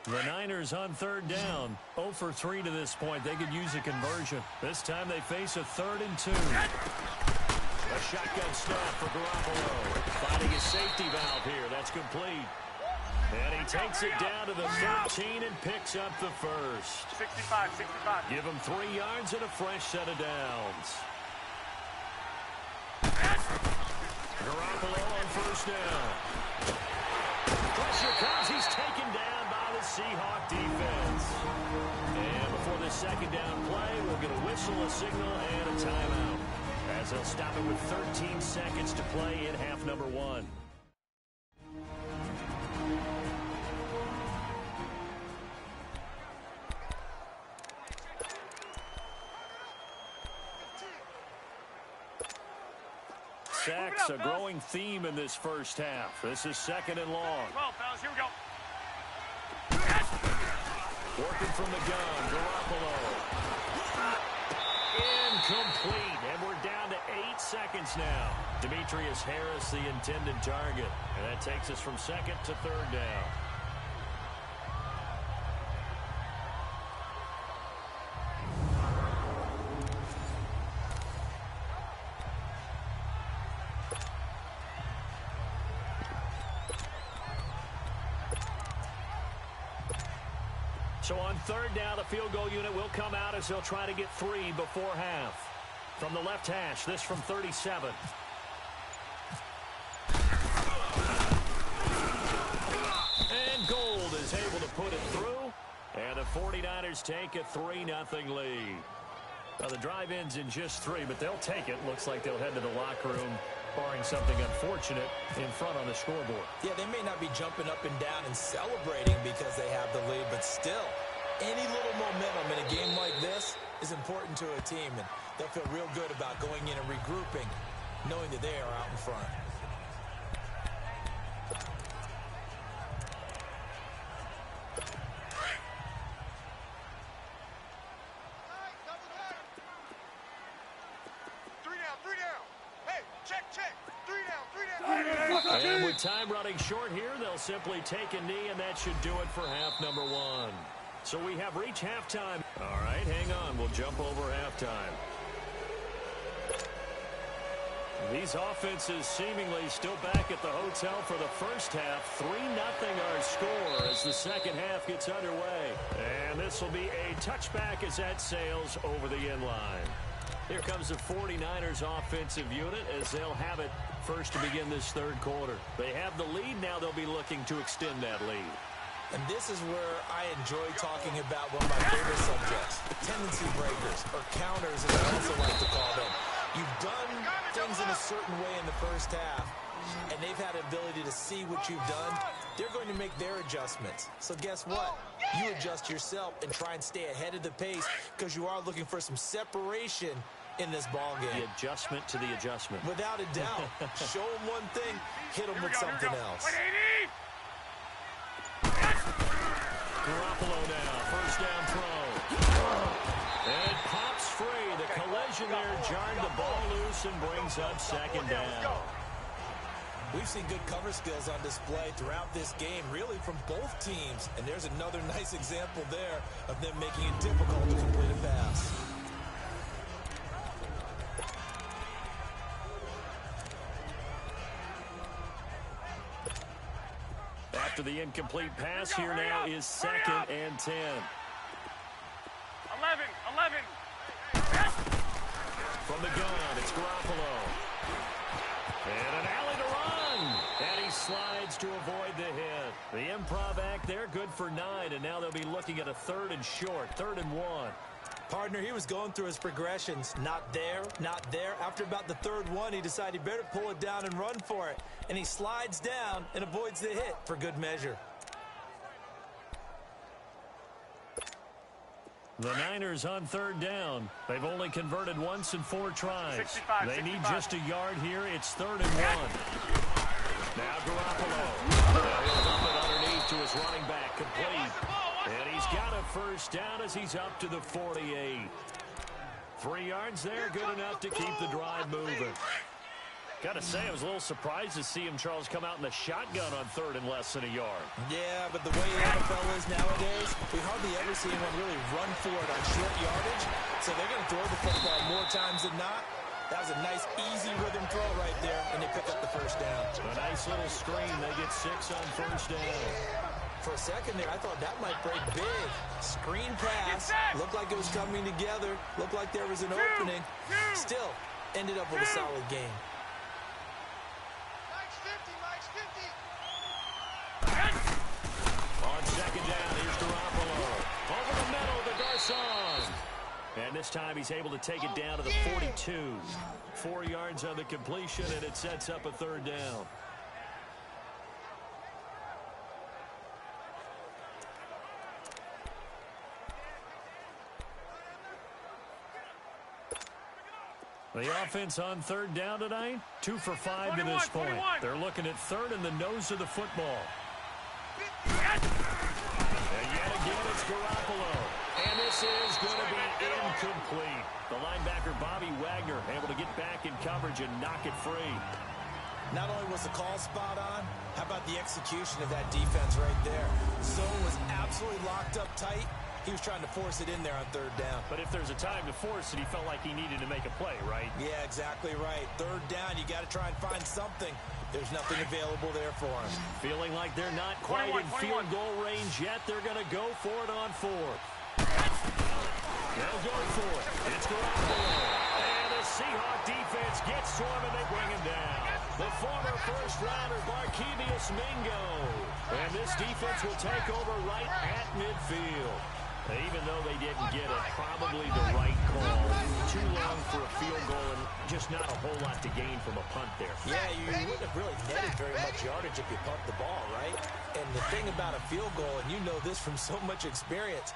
The Niners on third down. 0 for 3 to this point. They could use a conversion. This time they face a 3rd and 2. A shotgun snap for Garoppolo. Finding his safety valve here. That's complete. And he takes it down to the 13 and picks up the first. 65. Give him 3 yards and a fresh set of downs. Garoppolo on first down. Pressure comes. He's taken down by the Seahawk defense. And before this second down play, we'll get a whistle, a signal, and a timeout, as they'll stop it with 13 seconds to play in half number 1. Sacks, a growing theme in this first half. This is 2nd and long. 12, fellas, here we go. Working from the gun, Garoppolo. Incomplete, and we're down to 8 seconds now. Demetrius Harris, the intended target. And that takes us from 2nd to 3rd down. So on 3rd down, the field goal unit will come out as they'll try to get 3 before half. From the left hash, this from 37. And Gold is able to put it through. And the 49ers take a 3-0 lead. Now the drive ends in just 3, but they'll take it. Looks like they'll head to the locker room, barring something unfortunate, in front on the scoreboard. Yeah, they may not be jumping up and down and celebrating because they have the lead, but still, any little momentum in a game like this is important to a team, and they'll feel real good about going in and regrouping, knowing that they are out in front. And with time running short here, they'll simply take a knee, and that should do it for half number 1. So we have reached halftime. All right, hang on. We'll jump over halftime. These offenses seemingly still back at the hotel for the first half. 3-0 our score as the second half gets underway. And this will be a touchback as that sails over the end line. Here comes the 49ers offensive unit as they'll have it first to begin this 3rd quarter. They have the lead. Now they'll be looking to extend that lead. And this is where I enjoy talking about one of my favorite subjects, tendency breakers, or counters as I also like to call them. You've done things in a certain way in the first half, and they've had the ability to see what you've done. They're going to make their adjustments. So guess what? You adjust yourself and try and stay ahead of the pace because you are looking for some separation in this ball game. The adjustment to the adjustment. Without a doubt. Show them one thing, hit them with something else. Garoppolo now, first down throw. And it pops free. The collision there jarred the ball loose and brings up 2nd down. We've seen good cover skills on display throughout this game, really from both teams. And there's another nice example there of them making it difficult to complete a pass. After the incomplete pass, here now is 2nd and 10. 11. From the gun, it's Garoppolo. And an alley to run. And he slides to avoid the hit. The improv act there, good for 9. And now they'll be looking at a 3rd and short, 3rd and 1. Partner, he was going through his progressions. Not there, not there. After about the 3rd one, he decided he better pull it down and run for it. And he slides down and avoids the hit for good measure. The Niners on 3rd down. They've only converted once in 4 tries. They need just a yard here. It's 3rd and 1. Now Garoppolo. He'll dump it underneath to his running back, complete. And he's got a first down as he's up to the 48. 3 yards there, good enough to keep the drive moving. Gotta say, I was a little surprised to see him, Charles, come out in the shotgun on third and less than a yard. Yeah, but the way the NFL is nowadays, we hardly ever see anyone really run for it on short yardage. So they're going to throw the football more times than not. That was a nice, easy rhythm throw right there, and they pick up the first down. A nice little screen. They get 6 on first down. For a second there, I thought that might break big. Screen pass. Looked like it was coming together. Looked like there was an opening. Still, ended up with a solid game. On second down, here's Garoppolo. Over the middle to Garcon. And this time he's able to take it down to the 42. 4 yards on the completion, and it sets up a third down. The offense on third down tonight, 2 for 5 to this point. They're looking at third in the nose of the football. And yet again, it's Garoppolo. And this is going to be incomplete. The linebacker, Bobby Wagner, able to get back in coverage and knock it free. Not only was the call spot on, how about the execution of that defense right there? Zone was absolutely locked up tight. He was trying to force it in there on third down. But if there's a time to force it, he felt like he needed to make a play, right? Yeah, exactly right. Third down, you got to try and find something. There's nothing available there for him. Feeling like they're not quite in field goal range yet. They're going to go for it on fourth. They'll go for it. It's Garoppolo. And the Seahawk defense gets to him, and they bring him down. The former first-rounder, Barkevious Mingo. And this defense will take over right at midfield. Even though they didn't get it, probably the right call. Too long for a field goal and just not a whole lot to gain from a punt there. Yeah, you wouldn't have really netted very much yardage if you pumped the ball, right? And the thing about a field goal, and you know this from so much experience,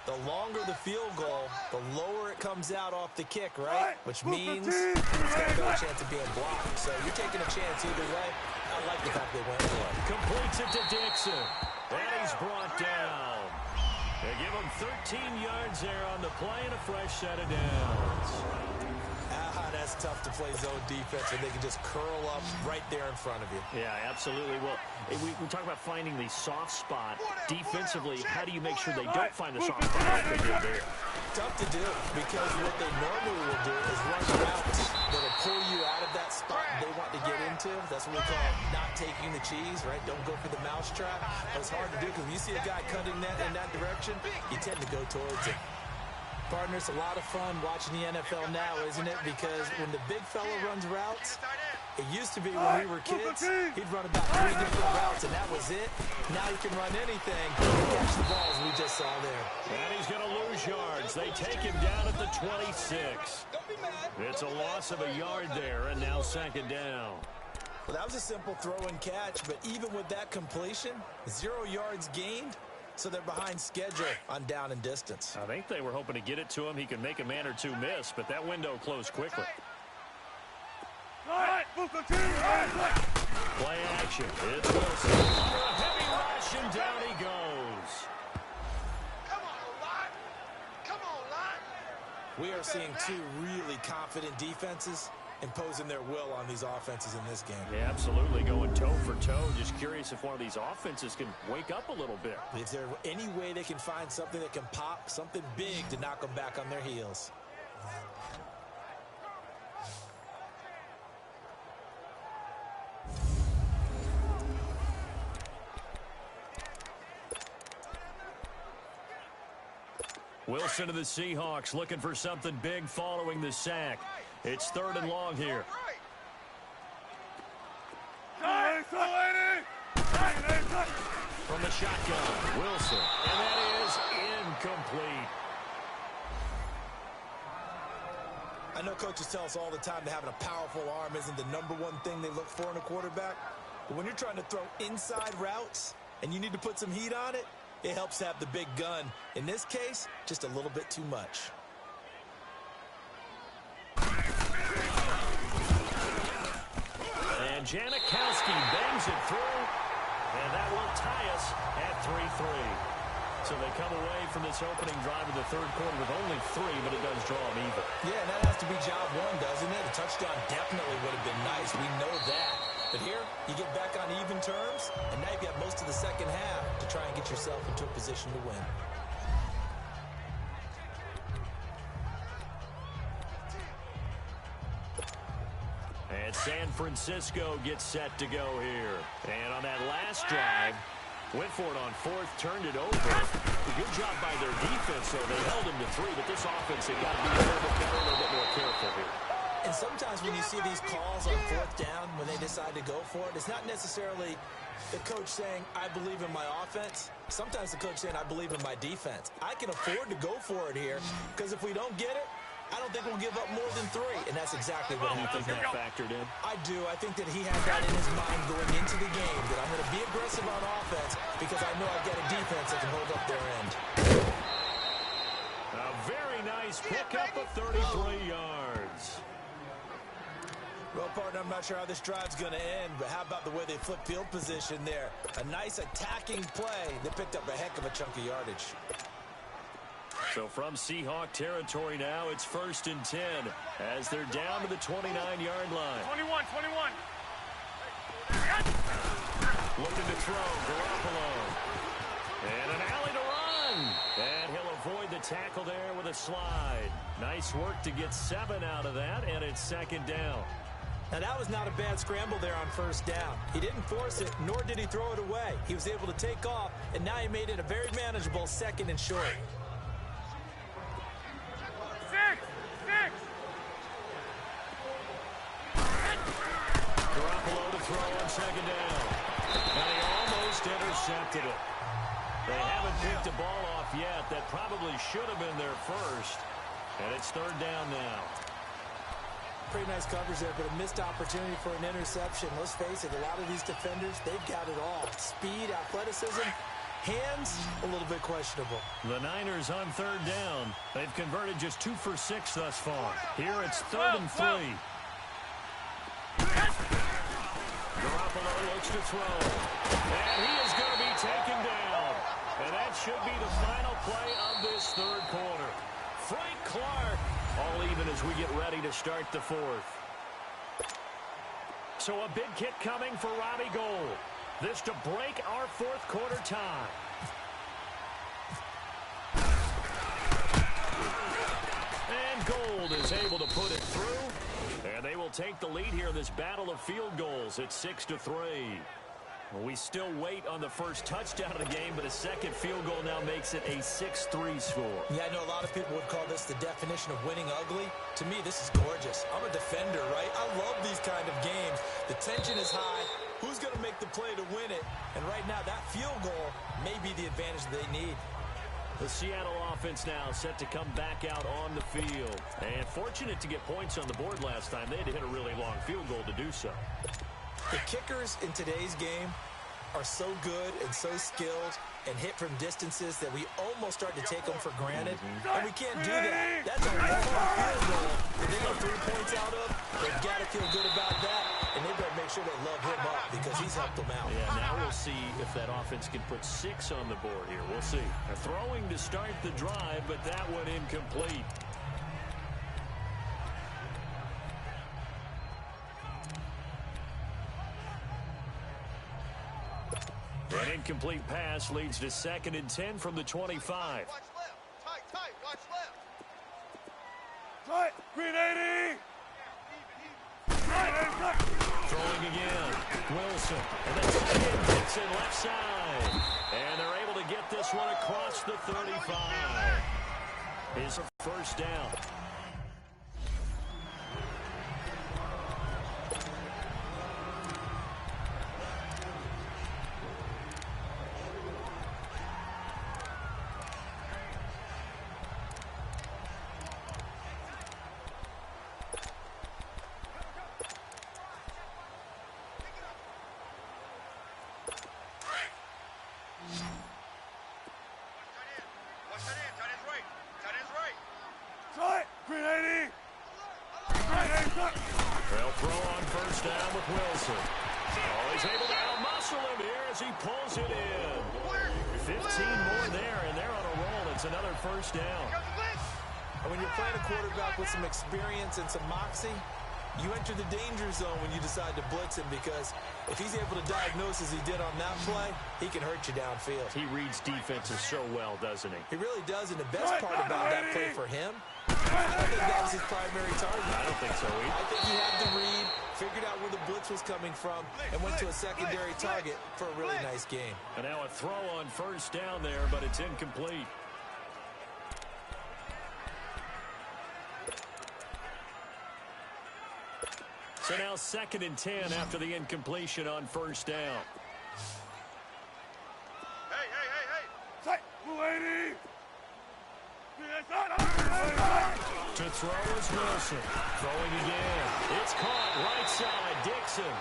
the longer the field goal, the lower it comes out off the kick, right? Which means it's got no chance of being blocked. So you're taking a chance either way. I like the fact they went for it. Completes it to Dixon. And he's brought down. They give him 13 yards there on the play and a fresh set of downs. That's tough to play zone defense when they can just curl up right there in front of you. Yeah, absolutely. Well, we talk about finding the soft spot. Defensively, how do you make sure they don't find the soft spot like they did there? Tough to do, because what they normally will do is run routes that'll pull you out of that spot they want to get into. That's what we call not taking the cheese, right? Don't go for the mousetrap. But it's hard to do because when you see a guy cutting that in that direction, you tend to go towards it. Partner, it's a lot of fun watching the NFL now, isn't it? Because when the big fella runs routes, it used to be when we were kids, he'd run about 3 different routes, and that was it. Now he can run anything and catch the balls we just saw there. And he's going to lose yards. They take him down at the 26. It's a loss of a yard there, and now second down. Well, that was a simple throw and catch, but even with that completion, 0 yards gained. So they're behind schedule on down and distance. I think they were hoping to get it to him. He could make a man or two miss, but that window closed quickly. Play action. It's Wilson. Under a heavy rush, and down he goes. Come on, line. We are seeing 2 really confident defenses imposing their will on these offenses in this game. Yeah, absolutely, going toe for toe. Just curious if one of these offenses can wake up a little bit. Is there any way they can find something that can pop, something big to knock them back on their heels? Wilson to the Seahawks looking for something big following the sack. It's third and long here. From the shotgun, Wilson. And that is incomplete. I know coaches tell us all the time that having a powerful arm isn't the #1 thing they look for in a quarterback. But when you're trying to throw inside routes and you need to put some heat on it, it helps to have the big gun. In this case, just a little bit too much. And Janikowski bangs it through. And that will tie us at 3-3. So they come away from this opening drive of the third quarter with only 3, but it does draw them even. Yeah, and that has to be job one, doesn't it? A touchdown definitely would have been nice. We know that. But here, you get back on even terms, and now you've got most of the second half to try and get yourself into a position to win. And San Francisco gets set to go here. And on that last drive, went for it on fourth, turned it over. A good job by their defense, though. They held them to 3, but this offense, they got to be a little bit better, a little bit more careful here. And sometimes when you see these calls on fourth down, when they decide to go for it, it's not necessarily the coach saying, I believe in my offense. Sometimes the coach saying, I believe in my defense. I can afford to go for it here, because if we don't get it, I don't think we'll give up more than 3, and that's exactly what happened. You think that factored in? I do. I think that he had that in his mind going into the game, that I'm going to be aggressive on offense because I know I've got a defense that can hold up their end. A very nice pickup of 33 yards. Well, partner, I'm not sure how this drive's going to end, but how about the way they flip field position there? A nice attacking play. They picked up a heck of a chunk of yardage. So from Seahawk territory now, it's 1st and 10 as they're down to the 29-yard line. 21. Looking to throw, Garoppolo. And an alley to run. And he'll avoid the tackle there with a slide. Nice work to get 7 out of that, and it's 2nd down. Now, that was not a bad scramble there on 1st down. He didn't force it, nor did he throw it away. He was able to take off, and now he made it a very manageable 2nd and short. Garoppolo to throw on 2nd down. And he almost intercepted it. They haven't picked a ball off yet. That probably should have been their first. And it's 3rd down now. Pretty nice coverage there, but a missed opportunity for an interception. Let's face it, a lot of these defenders, they've got it all. Speed, athleticism, hands, a little bit questionable. The Niners on 3rd down. They've converted just 2 for 6 thus far. Here it's 3rd and 3. Garoppolo looks to throw. And he is going to be taken down. And that should be the final play of this 3rd quarter. Frank Clark, all even as we get ready to start the 4th. So a big kick coming for Robbie Gould. This to break our 4th quarter tie. And Gould is able to put it through. And they will take the lead here in this battle of field goals at 6-3. We still wait on the first touchdown of the game, but a 2nd field goal now makes it a 6-3 score. Yeah, I know a lot of people would call this the definition of winning ugly. To me, this is gorgeous. I'm a defender, right? I love these kind of games. The tension is high. Who's going to make the play to win it? And right now, that field goal may be the advantage they need. The Seattle offense now set to come back out on the field. And fortunate to get points on the board last time. They had to hit a really long field goal to do so. The kickers in today's game are so good and so skilled and hit from distances that we almost start to take them for granted. And we can't do that. That's a long field goal that they got 3 points out of. They've got to feel good about that, and they better make sure they love him up because he's helped them out. Yeah, now we'll see if that offense can put 6 on the board here. We'll see. They're throwing to start the drive, but that one incomplete. An incomplete pass leads to 2nd and 10 from the 25. Watch left. Tight. Watch left. Tight. Green 80. Throwing again. Wilson. And then Simmons hits it left side. And they're able to get this one across the 35. Is a 1st down. They'll throw on 1st down with Wilson. Oh, he's able to out-muscle him here as he pulls it in. 15 more there, and they're on a roll. It's another first down. And when you're playing a quarterback with some experience and some moxie, you enter the danger zone when you decide to blitz him, because if he's able to diagnose as he did on that play, he can hurt you downfield. He reads defenses so well, doesn't he? He really does, and the best part about that play for him, I think that was his primary target. I don't think so either. I think he had the read, figured out where the blitz was coming from, and went to a secondary target for a really nice game. And now a throw on first down there, but it's incomplete. So now 2nd and 10 after the incompletion on first down. Hey. Lady. To throw is Wilson. Throwing again. It's caught right side. Dixon.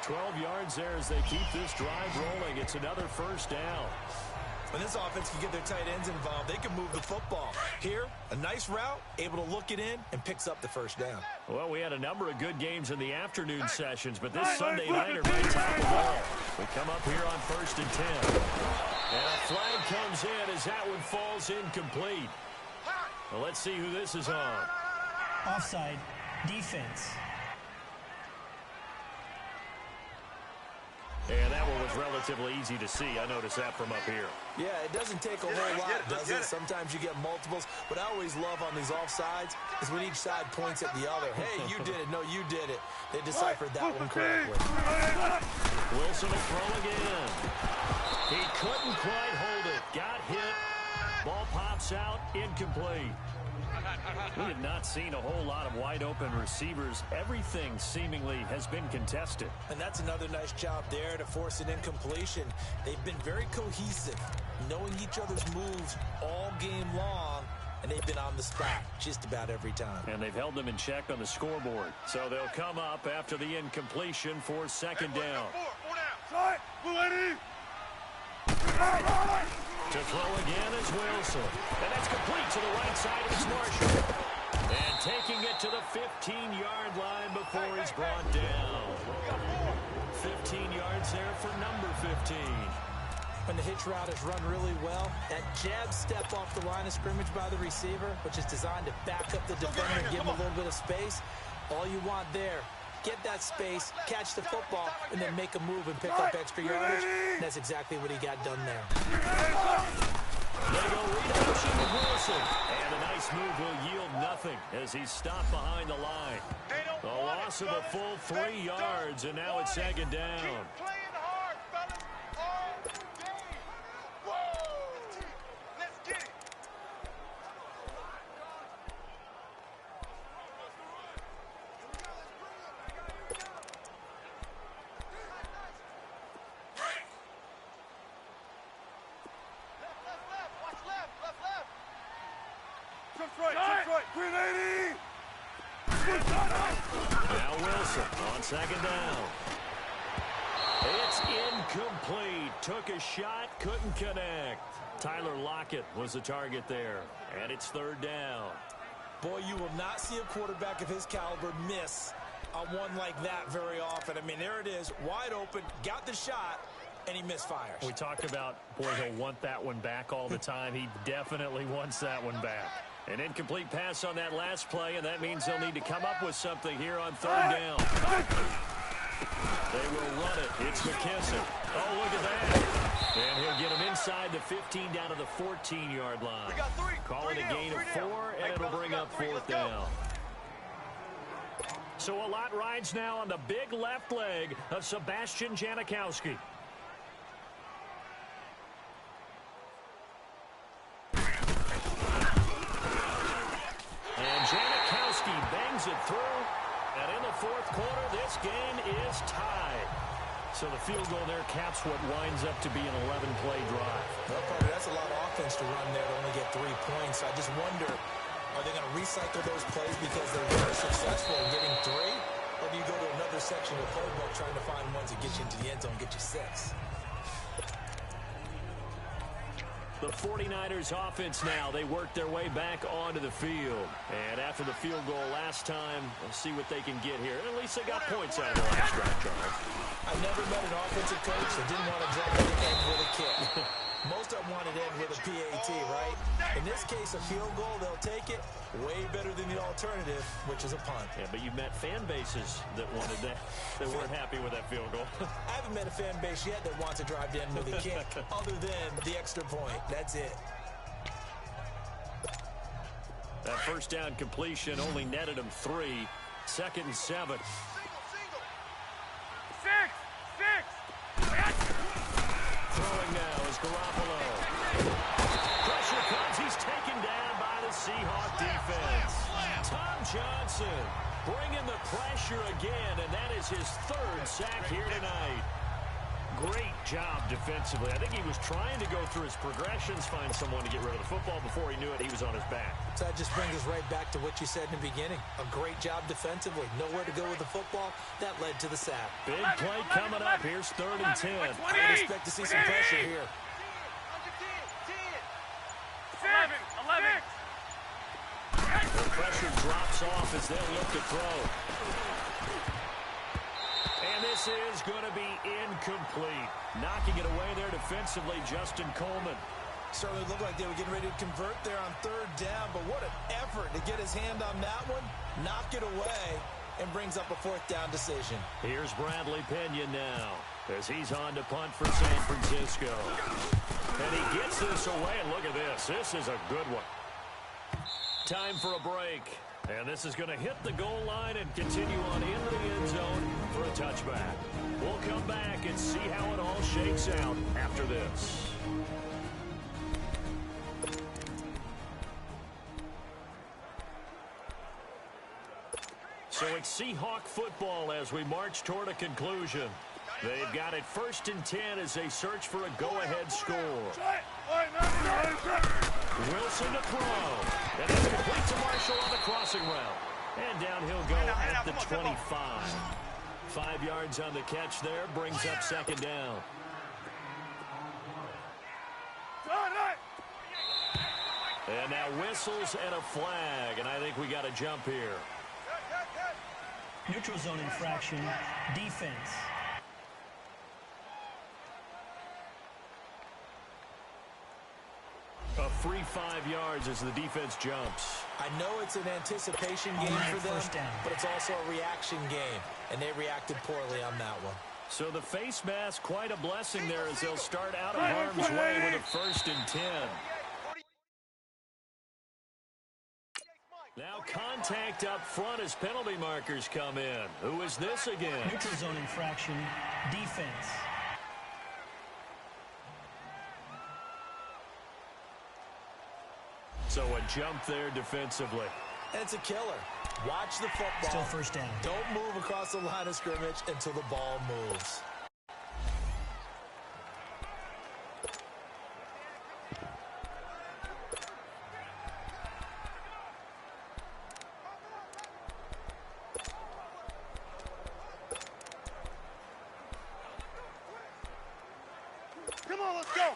12 yards there as they keep this drive rolling. It's another first down. When this offense can get their tight ends involved, they can move the football. Here, a nice route, able to look it in, and picks up the first down. Well, we had a number of good games in the afternoon sessions, but this Sunday nighter might top them all. We come up here on 1st and 10. And a flag comes in as that one falls incomplete. Well, let's see who this is on. Offside, defense. And that one was relatively easy to see. I noticed that from up here. Yeah, it doesn't take a whole lot, does it? Sometimes you get multiples. What I always love on these offsides is when each side points at the other. Hey, you did it. No, you did it. They deciphered that one correctly. Wilson will throw again. He couldn't quite hold it. Got hit. Ball pops out. Incomplete. We have not seen a whole lot of wide-open receivers. Everything seemingly has been contested. And that's another nice job there to force an incompletion. They've been very cohesive, knowing each other's moves all game long, and they've been on the spot just about every time. And they've held them in check on the scoreboard. So they'll come up after the incompletion for 2nd down. To throw again is Wilson. And that's complete to the right side. It's Marshall. And taking it to the 15-yard line before he's brought down. 15 yards there for number 15. When the hitch route is run really well, that jab step off the line of scrimmage by the receiver, which is designed to back up the defender and give him a little bit of space, all you want there, get that space, catch the football, and then make a move and pick up extra yardage. And that's exactly what he got done there. They go read option to Wilson. And a nice move will yield nothing as he's stopped behind the line. A loss of a full 3 yards, and now it's 2nd down. Now Wilson on 2nd down. It's incomplete. Took a shot, couldn't connect. Tyler Lockett was the target there. And it's 3rd down. Boy, you will not see a quarterback of his caliber miss on one like that very often. I mean, there it is, wide open, got the shot, and he misfires. We talked about, boy, he'll want that one back all the time. He definitely wants that one back. An incomplete pass on that last play, and that means they'll need to come up with something here on 3rd down. They will run it. It's McKissick. Oh, look at that. And he'll get him inside the 15 down to the 14-yard line. Call it a gain of 4, and it'll bring up 4th down. So a lot rides now on the big left leg of Sebastian Janikowski. And Janikowski bangs it through. And in the 4th quarter, this game is tied. So the field goal there caps what winds up to be an 11-play drive. Well, Parker, that's a lot of offense to run there to only get 3 points. I just wonder, are they going to recycle those plays because they're very successful in getting 3? Or do you go to another section of the playbook trying to find ones that get you into the end zone and get you 6? The 49ers offense now, they work their way back onto the field. And after the field goal last time, we'll see what they can get here. At least they got points out of the last drive, Charles. I've never met an offensive coach that didn't want to drop anything with a kick. Most of them want it in with a PAT, right? In this case, a field goal, they'll take it. Way better than the alternative, which is a punt. Yeah, but you've met fan bases that wanted that, that weren't happy with that field goal. I haven't met a fan base yet that wants to drive to the end with a kick, other than the extra point. That's it. That first down completion only netted him 3. 2nd and 7. Throwing now is Garoppolo. Pressure comes. He's taken down by the Seahawk defense. Tom Johnson bringing the pressure again, and that is his 3rd sack here tonight. Great job defensively. I think he was trying to go through his progressions, find someone to get rid of the football. Before he knew it, he was on his back. So that just brings us right back to what you said in the beginning. A great job defensively. Nowhere to go with the football. That led to the sack. Big play coming up. Here's 3rd and 10. I would expect to see some pressure here. 11. The pressure drops off as they'll look to throw. And this is going to be incomplete. Knocking it away there defensively, Justin Coleman. Certainly looked like they were getting ready to convert there on 3rd down, but what an effort to get his hand on that one, knock it away, and brings up a 4th down decision. Here's Bradley Pena now as he's on to punt for San Francisco. And he gets this away, and look at this. This is a good one. Time for a break. And this is going to hit the goal line and continue on into the end zone for a touchback. We'll come back and see how it all shakes out after this. So it's Seahawk football as we march toward a conclusion. They've got it 1st and 10 as they search for a go-ahead score. Wilson to throw. And it's complete to Marshall on the crossing route. And down he'll go at the 25. 5 yards on the catch there. Brings up 2nd down. And now whistles and a flag. And I think we got a jump here. Neutral zone infraction. Defense. A free 5 yards as the defense jumps. I know it's an anticipation game for them, but it's also a reaction game, and they reacted poorly on that one. So the face mask, quite a blessing there as they'll start out of harm's way with a 1st and 10. Now contact up front as penalty markers come in. Who is this again? Neutral zone infraction. Defense. So a jump there defensively. And it's a killer. Watch the football. Still 1st down. Don't move across the line of scrimmage until the ball moves. Come on, let's go.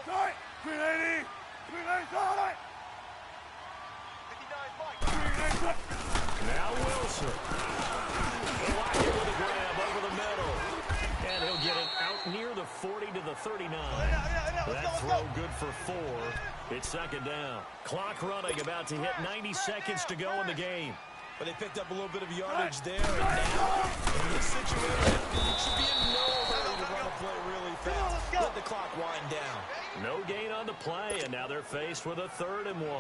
Tight. 380. 380. Tight. 59, Mike. Now Wilson. He'll lock it with a grab over the middle. And he'll get it out near the 40 to the 39. That throw good for 4. It's 2nd down. Clock running, about to hit 90 seconds to go in the game. But they picked up a little bit of yardage there. And now, in this situation, it should be in no hurry to run a play really fast. Let the clock wind down. No gain on the play, and now they're faced with a 3rd and 1.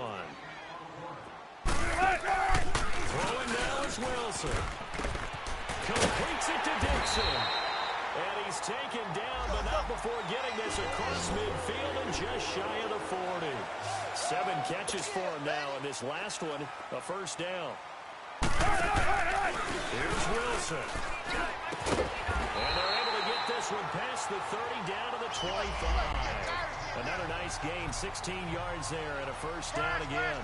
Throwing now is Wilson. Completes it to Dixon. And he's taken down, but not before getting this across midfield and just shy of the 40. 7 catches for him now, and this last one, a 1st down. Here's Wilson. And they're able to get this one past the 30 down to the 25. Another nice gain, 16 yards there and a 1st down again.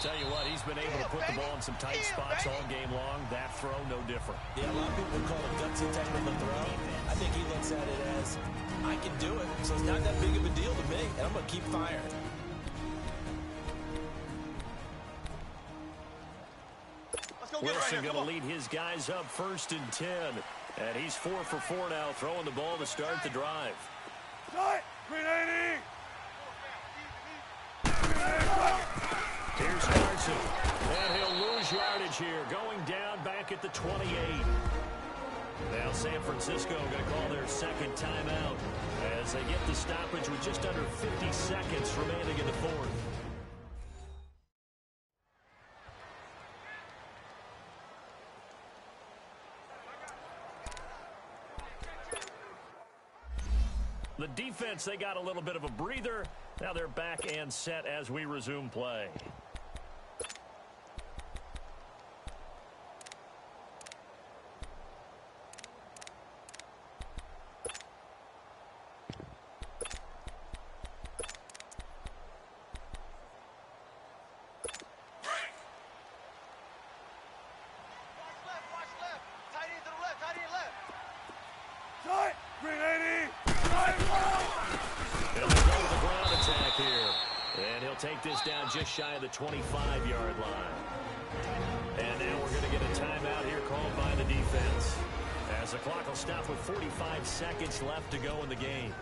Tell you what, he's been able to put the ball in some tight spots all game long. That throw, no different. Yeah, a lot of people would call it gutsy type of a throw. I think he looks at it as, I can do it, so it's not that big of a deal to me, and I'm going to keep firing. Wilson going to lead his guys up 1st and 10. And he's 4 for 4 now, throwing the ball to start the drive. Green 80. Here's Carson. And he'll lose yardage here, going down back at the 28. Now San Francisco going to call their second timeout as they get the stoppage with just under 50 seconds remaining in the fourth. The defense, they got a little bit of a breather. Now they're back and set as we resume play. Green 80. He'll go with the ground attack here. And he'll take this down just shy of the 25-yard line. And now we're going to get a timeout here called by the defense, as the clock will stop with 45 seconds left to go in the game.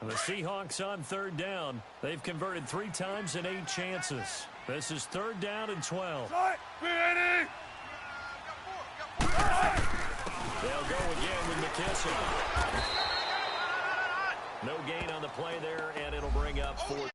The Seahawks on 3rd down. They've converted 3 times in 8 chances. This is 3rd down and 12. Green 80. They'll go again with McKissick. No gain on the play there, and it'll bring up 4th.